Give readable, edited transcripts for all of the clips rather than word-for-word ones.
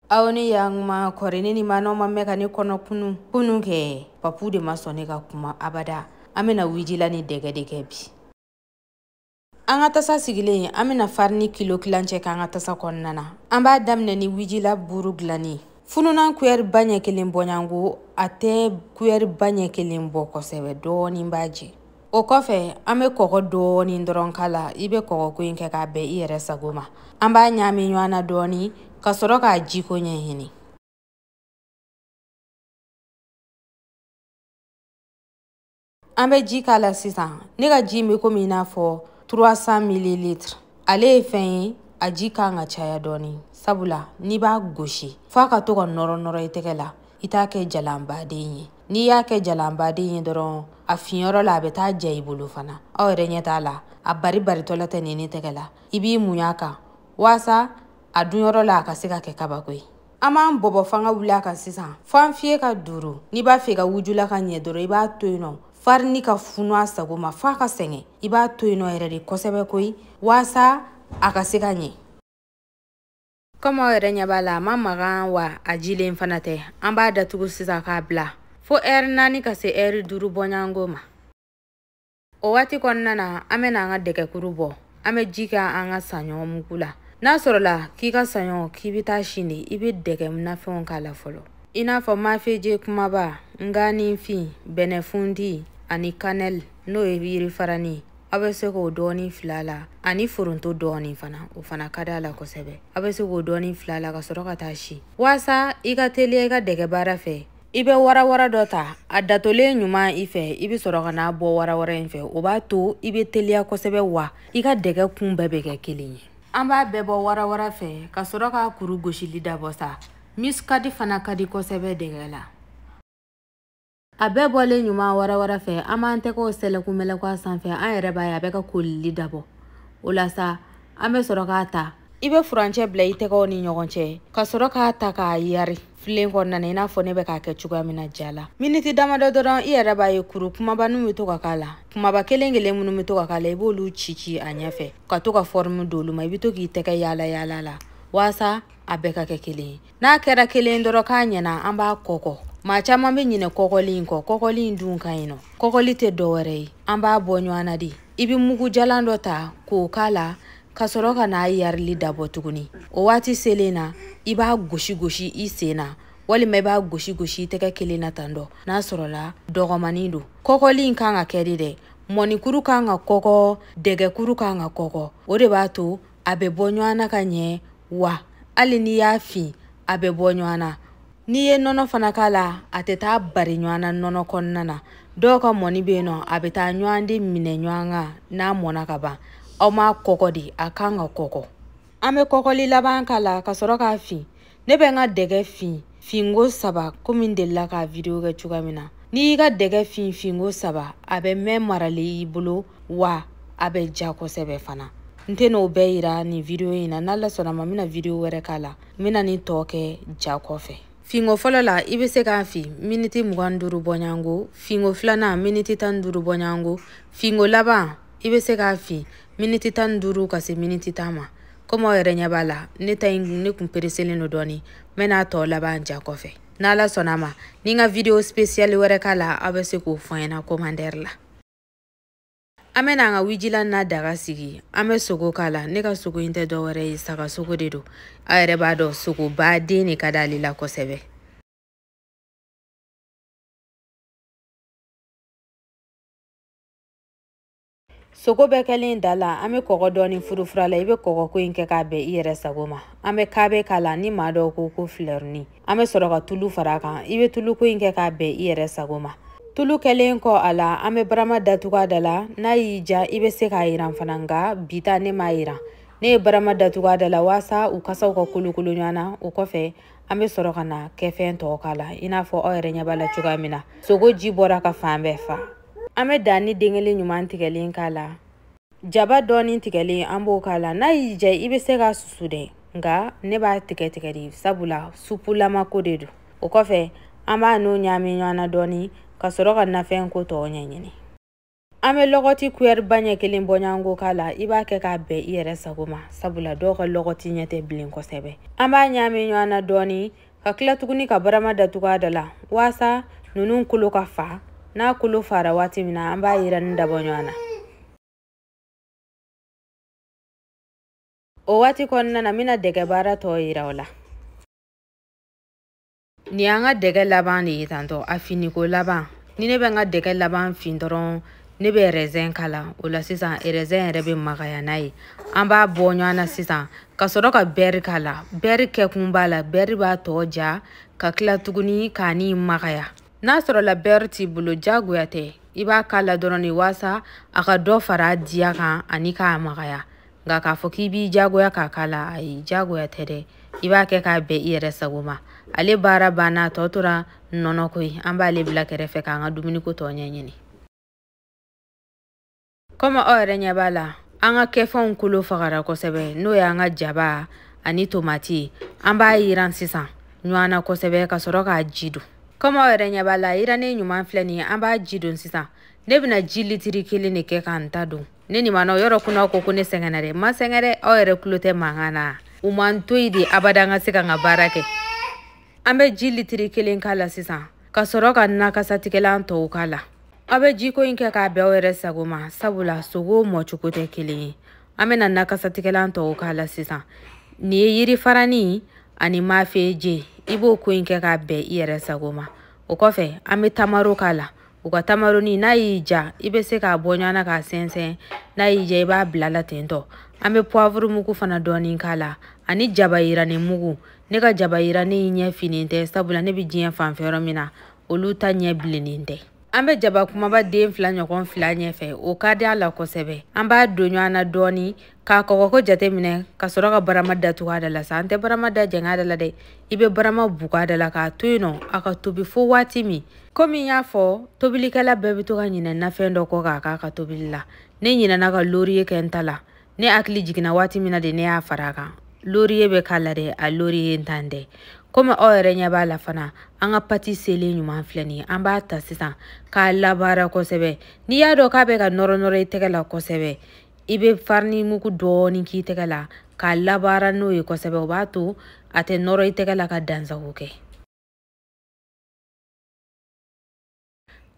Awni yang ma korene ni mano ma meka ni kono kunu ke papu de masone ka kuma abada amena wijila ni dege bi. Anga tasa sigile amena farni kilo kilanche ka anga tasa konnana. Amba damne ni wijila buru glani. Fununan kuyer banye kelen bonyangu ate kuyer banye kelen boko sebe doni mbaji. O kofe ame koko doni ndoron kala ibe koko kuinke ka be iyere sagoma. Amba nyami nywana doni kasoro ka jiko nyehini. Ambe jikala sisan nega jimi komi inafo 300 ml. Ale fenyi a jika nga chaya doni. Sabula ni ba goshi faka to ka noro itekela ita ke jalamba denye. Ni ya ke jalamba denye doron a finyoro la be ta jai bulu fana. Awere nyeta la a bari tolete nini tekela. Ibi munyaka wasa a dunyoro la ka sika ke kabakwe. Ama bobo fanga wula ka sisan fan fie ka duru ni ba fe ka wujula ka nye doro iba toino farni ka funwa sagoma faka senge iba toino eredi kosebe koi wasa aka sika nye. Kama ere nyabala mama wa ajile mfanate amba datugu sisa ka bla fo nani ka se duru bonyango ma. O wati konnana ame na nga deke kurubo ame jika anga sanyo mukula. Na sorola kika sanyo kibita shini ibi deke mnafon kala folo. Ina fo mafeje kumaba ngani fi benefundi ani kanel no ebiri farani. Abe se ko doni filala ani furunto doni fana o fana kadala kosebe. Abe se ko doni filala ka soro ka tashi. Wasa ika telie ika deke bara fe. Ibe wara dota adatole nyuma ife ibi soro kana bo wara infe oba to ibe telia kosebe wa ika deke kumbebe ke kilinye. Amba bebo wara fe ka soro ka kuru goshili dabosa miskadi fana kadi kosebe deke la. Abe bole nyuma wara fe ama ante ko sele kumele kwa sanfe an yere ba ya be ka kolili dabo. Olasa ame soro ka ta ibe furanche bla ite ko ni nyogonche ka soro ka ta ka yari filen ko nana ina fo ne be ka ke chuga mina jala. Miniti damado doron iyere ba ye kuru kumaba nu mito ka kala. Kumaba kelengele munu mito ka kala ibo lu chichi anyafe ka to ka formu dolu ma ibito ki teke yala la. Wasa abe ka ke kelen. Na kera kelen doro ka nyana amba koko. Ma chama be nyine kokolin ko kokolin dun kaino. Kokoli te dowere amba bonyo anadi. Ibi mugu jalando ta ko kala kasoro kana yarli dabo tuguni. O wati selena iba goshi isena. Wali meba goshi teke kelena tando. Na sorola dogomanido. Kokolin kanga keride. Monikuru kanga koko dege kuru kanga koko. Ode bato abe bonyo anaka nye wa. Ali ni ya fi abe bonyo ana. Niye nono fana kala ateta bari nywana nono konnana. Doka moni beno abeta nywandi mine nywanga na mona kaba. Oma koko di akanga koko. Ame koko li laban kala kasoro ka fi. Nebe nga dege fi. Fingo saba kumindela ka video ke chugamina. Ni iga dege fingo saba abe me marali ibulu wa abe jako sebe fana. Nte no be ira ni video ina nala sona mamina video were kala. Mina ni toke jako fe. Fingo folo la ibe se ka fi miniti muganduru bonyango. Fingo flana miniti tanduru bonyango. Fingo laba ibe se ka fi miniti tanduru kasi miniti tama. Komo ere nyabala neta ne kumperesele no doni mena to laba anja kofe. Nala sonama ninga video special were kala abe se ko fanya commander la. Ame na nga wijila na daga sigi. Ame sogo kala. Neka sogo inte dowere isaka sogo dedo. Aere bado sogo ba deni kadali la kosebe. Sogo bekele dala. Ame koko doni furufrala. Ibe koko ko inke kabe iyere sagoma. Ame kabe kala ni mado koko flerni. Ame soroka tulu faraka. Ibe tulu ko inke kabe iyere sagoma. Tulu kelen ko ala ame barama datuga dala na yija ibe se ka iran fananga bita ne ma iran ne barama datuga dala wasa u kasa ko kulukulu nyana u kofe ame soro kana kefen to kala ina fo oyre nyabala chuga mina sogo jibora ka fambe fa ame dani dengele nyuman tigelen kala jaba doni tigelen ambo kala na yija ibe se ka susude nga ne ba tigedi sabula supula makodedu u kofe ama no nyami nyana doni kasoro ka nafen ko to nyanyini Ame logoti kuer banye kelen bonyango kala iba ke ka be iyere sagoma sabula do ka logoti nyete bilin kosebe. Amba nyame nyana doni ka kila tuguni ka barama datuga dala wasa nunun kulu ka fa na kulu fara wati mina amba yira nda bonyana. O wati konna na mina dege bara to yira wala. Ni anga dege laban ni tanto afini ko laban. Ni ne be nga dege laban fin doron ne be raisin kala o la sisan raisin yɛrɛ be magaya n'a ye an b'a bɔ ɲɔgɔn na sisan ka sɔrɔ ka bɛri kala bɛri kɛkun b'a la bɛri b'a tɔ ja ka tila tuguni k'a ni magaya n'a sɔrɔ la bɛri t'i bolo jagoya tɛ i b'a kala dɔrɔn de wasa a ka dɔ fara diya kan ani k'a magaya nka k'a fɔ k'i b'i jagoya k'a kala ayi jagoya tɛ dɛ i b'a kɛ k'a bɛn i yɛrɛ sago ma ale baara banna tɔ tora nɔnɔ ko ye an b'ale bila kɛrɛfɛ k'an ka dumuni ko tɔ ɲɛɲini. Koma o yɛrɛ ɲɛ b'a la an ka kɛfɛnw kolo fagara kosɛbɛ n'o ye an ka jaba ani tomati an b'a yiran sisan ɲɔgɔn na kosɛbɛ ka sɔrɔ k'a ji don. Koma o yɛrɛ ɲɛ b'a la yirannen ɲuman filɛ nin ye an b'a ji don sisan ne bɛna ji litiri 1 de kɛ k'an ta don ne nin ma na yɔrɔ kunna ko ne sɛgɛnna dɛ ma sɛgɛn dɛ aw yɛrɛ kulo tɛ mankan na u man to yi de abada an ka se ka n ka baara kɛ. An bɛ ji litiri 1 k'a la sisan ka sɔrɔ ka nakasatigɛlan tɔw k'a la. A bɛ jiko in kɛ k'a bɛn aw yɛrɛ sago ma sabula sogo mɔcogo tɛ kelen ye. An bɛna nakasatigɛlan tɔw k'a la sisan. Nin ye yiri farani ani mafeje i b'o ko in kɛ k'a bɛn i yɛrɛ sago ma. O kɔfɛ an bɛ tamaro k'a la. U ka tamaroni n'a y'i ja i bɛ se k'a bɔ ɲɔgɔn na k'a sɛnsɛn n'a y'i ja i b'a bila la tentɔ. An bɛ poivre mugu fana dɔɔni k'a la ani jaba yiranin mugu. Ne ka jaba yiranin ɲɛ finen tɛ sabula ne bɛ diɲɛ fan fɛ yɔrɔ min na olu ta ɲɛ bilennen tɛ. An bɛ jaba kumaba den 2 ɲɔgɔn fila ɲɛfɛ o ka di a la kosɛbɛ. An b'a don ɲɔgɔn na dɔɔni k'a kɔgɔko jateminɛ ka sɔrɔ ka barama datugu a da la sa an tɛ barama da jɛngɛ a da la dɛ i bɛ barama bugu a da la k'a to yen nɔ a ka tobi fo waati min. Komi n y'a fɔ tobilikɛla bɛɛ bɛ to ka ɲinɛ nafɛn dɔ kɔ k'a k'a ka tobili la. Ne ɲinɛna ka laurier kɛ n ta la ne hakili jiginna waati min na de ne y'a fara a kan. Laurier bɛ k'a la dɛ a laurier ntan dɛ. Komi aw yɛrɛ ɲɛ b'a la fana an ka pati selen ɲuman filɛ nin ye an b'a ta sisan k'a labaara kosɛbɛ n'i y'a dɔn k'a bɛ ka nɔrɔ i tɛgɛ la kosɛbɛ i bɛ farini mugu dɔɔni k'i tɛgɛ la k'a labaara n'o ye kosɛbɛ o b'a to a tɛ nɔrɔ i tɛgɛ la ka dansago kɛ.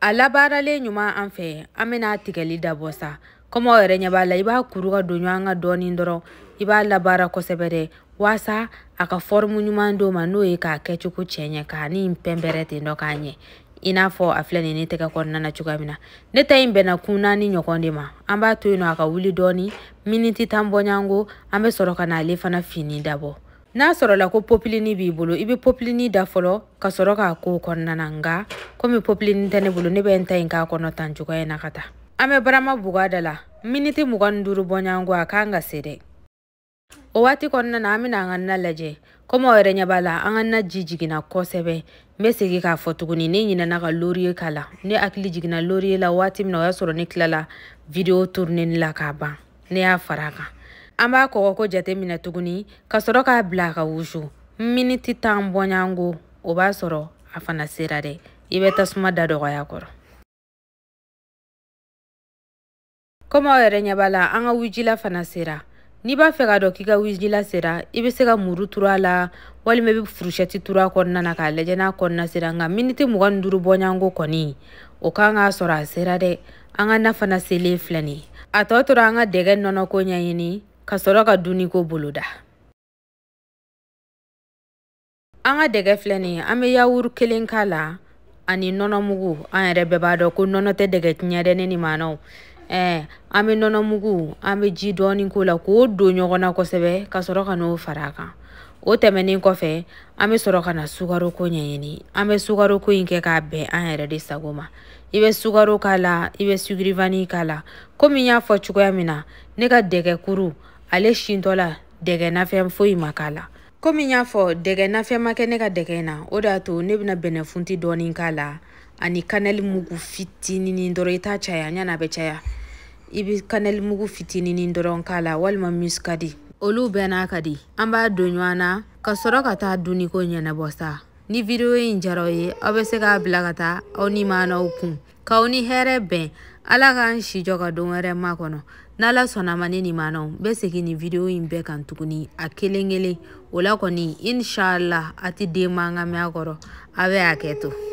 A labaaralen ɲuman an fɛ an bɛna tigɛli dabɔ sa komi aw yɛrɛ ɲɛ b'a la i b'a kuru ka don ɲɔgɔn kan dɔɔni dɔrɔn i b'a labaara kosɛbɛ dɛ wasa a ka forme ɲuman d'o ma n'o ye k'a kɛcogo cɛ ɲɛ k'a ni pɛnpɛrɛ ten dɔ k'a ɲɛ i n'a fɔ a filɛ nin ne tɛgɛ kɔnɔna na cogoya min na ne ta in bɛnna kun 4 ɲɔgɔn de ma an b'a to yen nɔ a ka wuli dɔɔni miniti 10 bɔɲango an bɛ sɔrɔ ka n'ale fana fini dabɔ. N'a sɔrɔla ko popilini b'i bolo i bɛ popilini da fɔlɔ ka sɔrɔ k'a ko kɔnɔna na nka komi popilini tɛ ne bolo ne bɛ n ta in k'a kɔnɔ tan cogoya in na ka taa. An bɛ barama bugu a da la miniti 25 bɔɲango a kan ka se dɛ. O waati kɔnɔna na an bɛna an ka na lajɛ komi aw yɛrɛ ɲɛ b'a la an ka na ji jiginna kosɛbɛ n bɛ segin k'a fɔ tuguni ne ɲinɛna ka laurier k'a la ne hakili jiginna laurier la waati min na o y'a sɔrɔ ne tilala video tourneni la k'a ban ne y'a fara a kan. An b'a kɔgɔko jateminɛ tuguni ka sɔrɔ k'a bila a ka wusu miniti 10 bɔɲango o b'a sɔrɔ a fana sera dɛ i bɛ tasuma da dɔgɔya kɔrɔ. Komi aw yɛrɛ ɲɛ b'a la an ka wujila fana sera. N'i b'a fɛ ka dɔn k'i ka wujila sera i bɛ se ka muru turu a la walima i bɛ furushɛti turu a kɔnɔna na k'a lajɛ n'a kɔnɔna sera nka miniti 25 bɔɲango kɔni o kan k'a sɔrɔ a sera dɛ an ka na fana selen filɛ nin ye. A tɔ tora an ka dɛgɛ nɔnɔko ɲɛɲini ka sɔrɔ ka duniko boloda. An ka dɛgɛ filɛ nin ye an bɛ yawuru 1 k'a la ani nɔnɔmugu an yɛrɛ bɛɛ b'a dɔn ko nɔnɔ tɛ dɛgɛ tiɲɛ dɛ ne ni maanaw. An bɛ nɔnɔmugu an bɛ ji dɔɔni k'o la k'o don ɲɔgɔn na kosɛbɛ ka sɔrɔ ka n'o fara a kan. O tɛmɛnen kɔfɛ an bɛ sɔrɔ ka na sukaroko ɲɛɲini an bɛ sukaroko in kɛ k'a bɛn an yɛrɛ de sago ma. I bɛ sukaro k'a la i bɛ sucre vanille k'a la komi n y'a fɔ cogoya min na ne ka dɛgɛ kuru ale sintɔ la dɛgɛ nafɛn foyi ma k'a la. Komi n y'a fɔ dɛgɛ nafɛn ma kɛ ne ka dɛgɛ in na o de y'a to ne bɛna bɛnɛfunti dɔɔni k'a la ani kanɛli mugu fitinin dɔrɔn i t'a caya ɲana a bɛ caya. I bɛ kanɛli mugu fitinin dɔrɔn k'a la walima muscade olu bɛɛ n'a ka di. An b'a don ɲɔgɔn na ka sɔrɔ ka taa duniko ɲɛnabɔ sa. Ni video in jara aw ye aw bɛ se k'a bila ka taa aw ni maanaw kun k'aw ni hɛrɛ bɛn Ala k'an si jɔ ka don wɛrɛ makɔnɔ. N'Ala sɔnna ma ne ni maanaw n bɛ segin nin video in bɛɛ kan tuguni a kelen kelen. O la kɔni inshallah a tɛ den mankan mɛn a kɔrɔ. A bɛ hakɛ to.